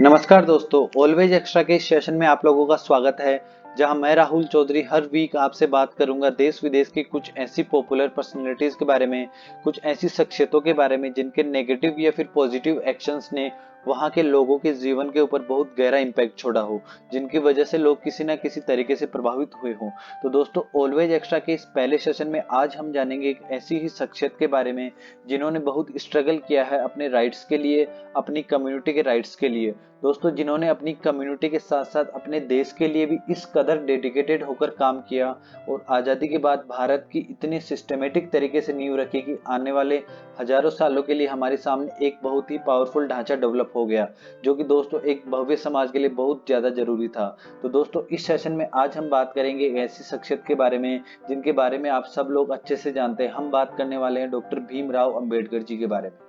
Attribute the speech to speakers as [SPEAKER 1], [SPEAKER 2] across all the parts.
[SPEAKER 1] नमस्कार दोस्तों, always extra के इस सेशन में आप लोगों का स्वागत है। जहां मैं राहुल चौधरी हर वीक आपसे बात करूंगा देश विदेश की कुछ ऐसी पॉपुलर पर्सनालिटीज के बारे में, कुछ ऐसी शख्सियतों के बारे में जिनके नेगेटिव या फिर पॉजिटिव एक्शंस ने वहां के लोगों के जीवन के ऊपर बहुत गहरा इम्पैक्ट छोड़ा हो, जिनकी वजह से लोग किसी ना किसी तरीके से प्रभावित हुए हों। तो दोस्तों, ऑलवेज एक्स्ट्रा के इस पहले सेशन में आज हम जानेंगे एक ऐसी ही शख्सियत के बारे में जिन्होंने बहुत स्ट्रगल किया है अपने राइट्स के लिए, अपनी कम्युनिटी के राइट्स के लिए। दोस्तों, जिन्होंने अपनी कम्युनिटी के साथ साथ अपने देश के लिए भी इस कदर डेडिकेटेड होकर काम किया और आज़ादी के बाद भारत की इतनी सिस्टमेटिक तरीके से नींव रखी कि आने वाले हजारों सालों के लिए हमारे सामने एक बहुत ही पावरफुल ढांचा डेवलप हो गया, जो कि दोस्तों एक भव्य समाज के लिए बहुत ज़्यादा जरूरी था। तो दोस्तों, इस सेशन में आज हम बात करेंगे एक ऐसी शख्सियत के बारे में जिनके बारे में आप सब लोग अच्छे से जानते हैं। हम बात करने वाले हैं डॉक्टर भीमराव अंबेडकर जी के बारे में।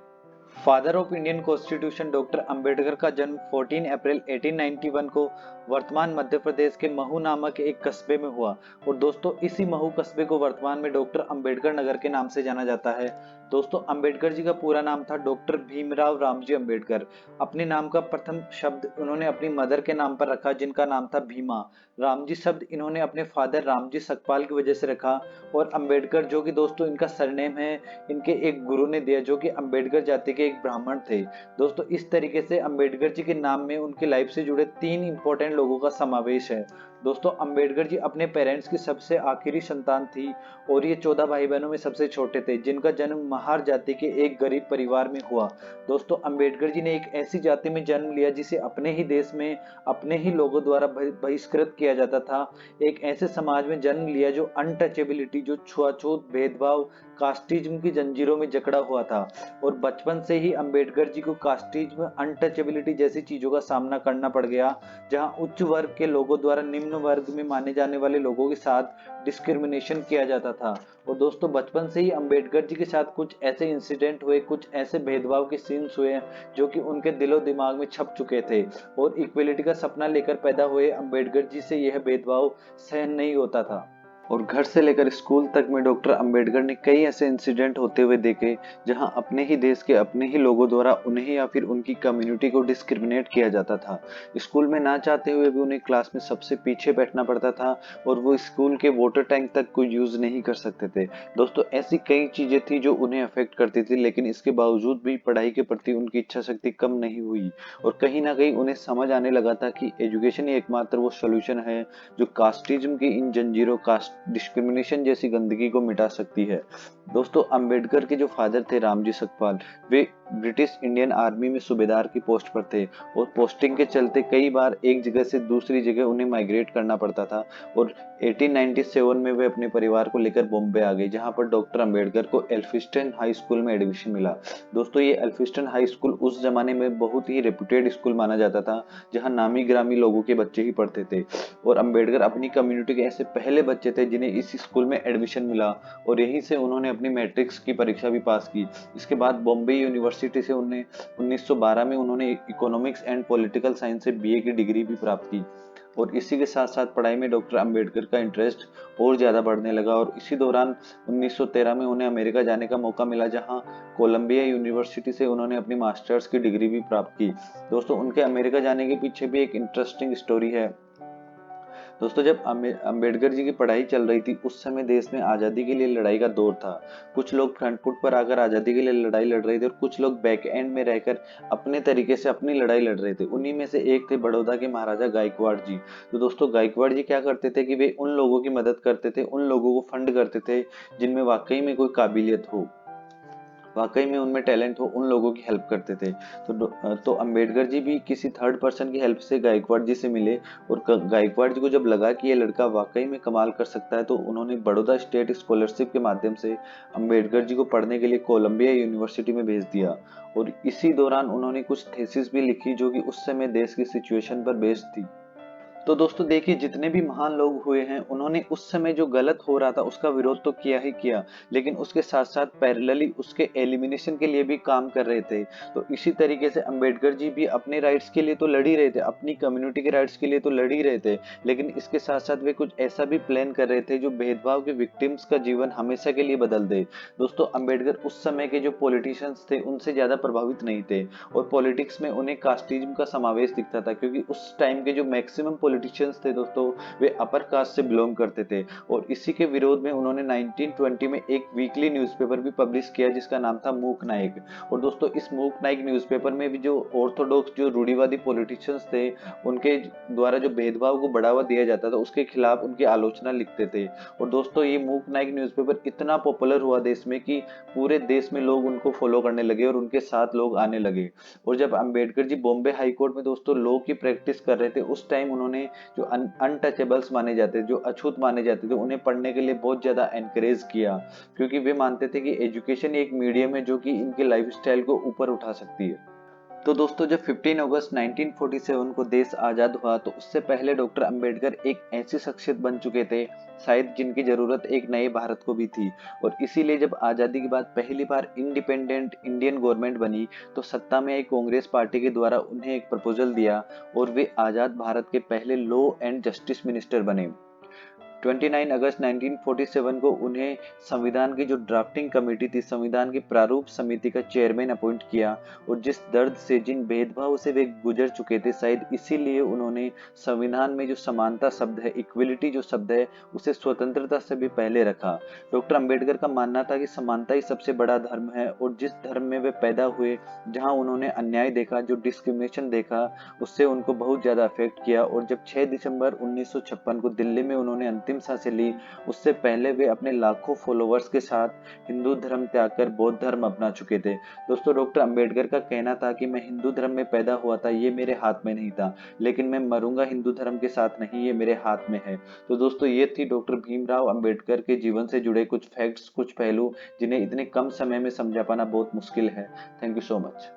[SPEAKER 1] Father of Indian constitution doctor Ambedkar का जन्म 14 अप्रैल 1891 को वर्तमान मध्य प्रदेश के महू नामक एक कस्बे में हुआ। और दोस्तों, इसी महू कस्बे को वर्तमान में डॉक्टर अंबेडकर नगर के नाम से जाना जाता है। दोस्तों, अंबेडकर जी का पूरा नाम था डॉक्टर भीमराव रामजी अंबेडकर। अपने नाम का प्रथम शब्द उन्होंने अपनी मदर के नाम पर रखा, जिनका नाम था भीमा। रामजी शब्द इन्होंने अपने फादर रामजी सकपाल की वजह से रखा। और अंबेडकर, जो कि दोस्तों इनका सरनेम है, इनके एक गुरु ने दिया, जो कि अंबेडकर जाति के एक ब्राह्मण थे। दोस्तों, इस तरीके से अंबेडकर जी के नाम में उनकी लाइफ से जुड़े 3 इंपॉर्टेंट लोगों का समावेश है। दोस्तों, अंबेडकर जी अपने पेरेंट्स की सबसे आखिरी संतान थी और ये 14 भाई बहनों में सबसे छोटे थे, जिनका जन्म महार जाति के एक गरीब परिवार में हुआ। दोस्तों, अंबेडकर जी ने एक ऐसी जाति में जन्म लिया जिसे अपने ही देश में अपने ही लोगों द्वारा बहिष्कृत किया जाता था। एक ऐसे समाज में जन्म लिया जो अनटचेबिलिटी, जो छुआछूत, भेदभाव, कास्टिज्म की जंजीरों में जकड़ा हुआ था। और बचपन से ही अंबेडकर जी को कास्टिज्म, अनटचेबिलिटी जैसी चीजों का सामना करना पड़ गया, जहां उच्च वर्ग के लोगों द्वारा निम्न वर्ग में माने जाने वाले लोगों के साथ डिस्क्रिमिनेशन किया जाता था। और दोस्तों, बचपन से ही अंबेडकर जी के साथ कुछ ऐसे इंसिडेंट हुए, कुछ ऐसे भेदभाव के सीन्स हुए जो कि उनके दिलो दिमाग में छप चुके थे। और इक्वलिटी का सपना लेकर पैदा हुए अंबेडकर जी से यह भेदभाव सहन नहीं होता था। और घर से लेकर स्कूल तक में डॉक्टर अंबेडकर ने कई ऐसे इंसिडेंट होते हुए देखे जहां अपने ही देश के अपने ही लोगों द्वारा उन्हें या फिर उनकी कम्युनिटी को डिस्क्रिमिनेट किया जाता था। स्कूल में ना चाहते हुए भी उन्हें क्लास में सबसे पीछे बैठना पड़ता था और वो स्कूल के वाटर टैंक तक को यूज नहीं कर सकते थे। दोस्तों, ऐसी कई चीजें थी जो उन्हें अफेक्ट करती थी, लेकिन इसके बावजूद भी पढ़ाई के प्रति उनकी इच्छा शक्ति कम नहीं हुई। और कहीं ना कहीं उन्हें समझ आने लगा था कि एजुकेशन ही एकमात्र वो सोल्यूशन है जो कास्टिज्म की इन जंजीरों, कास्ट डिस्क्रिमिनेशन जैसी गंदगी को मिटा सकती है। दोस्तों, अंबेडकर के जो फादर थे रामजी सकपाल, वे ब्रिटिश इंडियन आर्मी में सूबेदार की पोस्ट पर थे और पोस्टिंग के चलते कई बार एक जगह से दूसरी जगह उन्हें माइग्रेट करना पड़ता था। और 1897 में वे अपने परिवार को लेकर बॉम्बे आ गए, जहां पर डॉक्टर अंबेडकर को एल्फिस्टन हाई स्कूल में एडमिशन मिला। दोस्तों, ये एल्फिस्टन हाई स्कूल उस जमाने में बहुत ही रेपुटेड स्कूल माना जाता था, जहां नामी ग्रामी लोगों के बच्चे ही पढ़ते थे। और अंबेडकर अपनी कम्युनिटी के ऐसे पहले बच्चे थे जिन्हें इस स्कूल में एडमिशन मिला और यहीं से उन्होंने अपनी मैट्रिक्स की परीक्षा भी पास की। इसके बाद बॉम्बे यूनिवर्सिटी से उन्हें 1912 में उन्होंने इकोनॉमिक्स एंड पॉलिटिकल साइंस से बीए की डिग्री भी प्राप्त की। और इसी के साथ साथ पढ़ाई में डॉक्टर अंबेडकर का इंटरेस्ट और ज्यादा बढ़ने लगा और इसी दौरान 1913 में उन्हें अमेरिका जाने का मौका मिला, जहां कोलंबिया यूनिवर्सिटी से उन्होंने अपनी मास्टर्स की डिग्री भी प्राप्त की। दोस्तों, उनके अमेरिका जाने के पीछे भी एक इंटरेस्टिंग स्टोरी है। दोस्तों, जब अंबेडकर जी की पढ़ाई चल रही थी, उस समय देश में आज़ादी के लिए लड़ाई का दौर था। कुछ लोग फ्रंट फुट पर आकर आज़ादी के लिए लड़ाई लड़ रहे थे और कुछ लोग बैक एंड में रहकर अपने तरीके से अपनी लड़ाई लड़ रहे थे। उन्हीं में से एक थे बड़ौदा के महाराजा गायकवाड़ जी। तो दोस्तों, गायकवाड़ जी क्या करते थे कि वे उन लोगों की मदद करते थे, उन लोगों को फंड करते थे जिनमें वाकई में कोई काबिलियत हो, वाकई में उनमें टैलेंट हो, उन लोगों की हेल्प करते थे। तो अंबेडकर जी भी किसी थर्ड पर्सन की हेल्प से गायकवाड़ जी से मिले और गायकवाड़ जी को जब लगा कि ये लड़का वाकई में कमाल कर सकता है, तो उन्होंने बड़ौदा स्टेट स्कॉलरशिप के माध्यम से अंबेडकर जी को पढ़ने के लिए कोलंबिया यूनिवर्सिटी में भेज दिया। और इसी दौरान उन्होंने कुछ थीसिस भी लिखी जो कि उस समय देश की सिचुएशन पर बेस्ड थी। तो दोस्तों देखिए, जितने भी महान लोग हुए हैं उन्होंने उस समय जो गलत हो रहा था उसका विरोध तो किया ही किया, लेकिन उसके साथ साथ पैरेलली उसके एलिमिनेशन के लिए भी काम कर रहे थे। तो इसी तरीके से अंबेडकर जी भी अपने राइट्स के लिए तो लड़ ही रहे थे, अपनी कम्युनिटी के राइट्स के लिए तो लड़ ही रहे थे, लेकिन इसके साथ साथ वे कुछ ऐसा भी प्लान कर रहे थे जो भेदभाव के विक्टिम्स का जीवन हमेशा के लिए बदल दे। दोस्तों अंबेडकर उस समय के जो पॉलिटिशियंस थे उनसे ज्यादा प्रभावित नहीं थे, और पॉलिटिक्स में उन्हें कास्टिज्म का समावेश दिखता था, क्योंकि उस टाइम के जो मैक्सिमम पॉलिटिशियंस थे दोस्तों वे अपर कास्ट से बिलोंग करते थे। और इसी के विरोध में उन्होंने 1920 में एक वीकली न्यूज़पेपर भी पब्लिश किया जिसका नाम था मूक नायक। और दोस्तों इस मूक नायक न्यूज़पेपर में भी जो ऑर्थोडॉक्स जो रूढ़िवादी पॉलिटिशियंस थे उनके द्वारा जो भेदभाव को बढ़ावा दिया जाता था उसके खिलाफ उनकी आलोचना लिखते थे। और दोस्तों ये मूक नायक न्यूज़पेपर इतना पॉपुलर हुआ देश में कि पूरे देश में लोग उनको फॉलो करने लगे और उनके साथ लोग आने लगे। और जब अंबेडकर जी बॉम्बे हाई कोर्ट में दोस्तों लॉ की प्रैक्टिस कर रहे थे उस टाइम उन्होंने जो अनटचेबल्स माने जाते, जो अछूत माने जाते थे, उन्हें पढ़ने के लिए बहुत ज्यादा एनकरेज किया, क्योंकि वे मानते थे कि एजुकेशन एक मीडियम है जो कि इनके लाइफस्टाइल को ऊपर उठा सकती है। तो दोस्तों जब 15 अगस्त 1947 को देश आजाद हुआ तो उससे पहले डॉक्टर अंबेडकर एक ऐसी शख्सियत बन चुके थे शायद जिनकी जरूरत एक नए भारत को भी थी। और इसीलिए जब आजादी के बाद पहली बार इंडिपेंडेंट इंडियन गवर्नमेंट बनी तो सत्ता में आई कांग्रेस पार्टी के द्वारा उन्हें एक प्रपोजल दिया और वे आजाद भारत के पहले लॉ एंड जस्टिस मिनिस्टर बने। 29 अगस्त 1947 को उन्हें संविधान की जो ड्राफ्टिंग कमेटी थी, संविधान की प्रारूप समिति का चेयरमैन अपॉइंट किया। और जिस दर्द से, जिन भेदभाव से वे गुजर चुके थे, शायद इसीलिए उन्होंने संविधान में जो समानता शब्द है, इक्वलिटी जो शब्द है, उसे स्वतंत्रता से भी पहले रखा। डॉक्टर अंबेडकर का मानना था कि समानता ही सबसे बड़ा धर्म है, और जिस धर्म में वे पैदा हुए, जहां उन्होंने अन्याय देखा, जो डिस्क्रिमिनेशन देखा, उससे उनको बहुत ज्यादा अफेक्ट किया। और जब 6 दिसंबर 1956 को दिल्ली में उन्होंने अंतिम सांसें ली, उससे पहले वे अपने लाखों फॉलोअर्स के साथ हिंदू धर्म त्याग कर बौद्ध धर्म अपना चुके थे। दोस्तों डॉक्टर अंबेडकर का कहना था कि मैं हिंदू धर्म में पैदा हुआ था, ये मेरे हाथ में नहीं था, लेकिन मैं मरूंगा हिंदू धर्म के साथ नहीं, ये मेरे हाथ में है। तो दोस्तों ये थी डॉक्टर भीमराव अंबेडकर के जीवन से जुड़े कुछ फैक्ट्स, कुछ पहलू जिन्हें इतने कम समय में समझा पाना बहुत मुश्किल है। Thank you so much.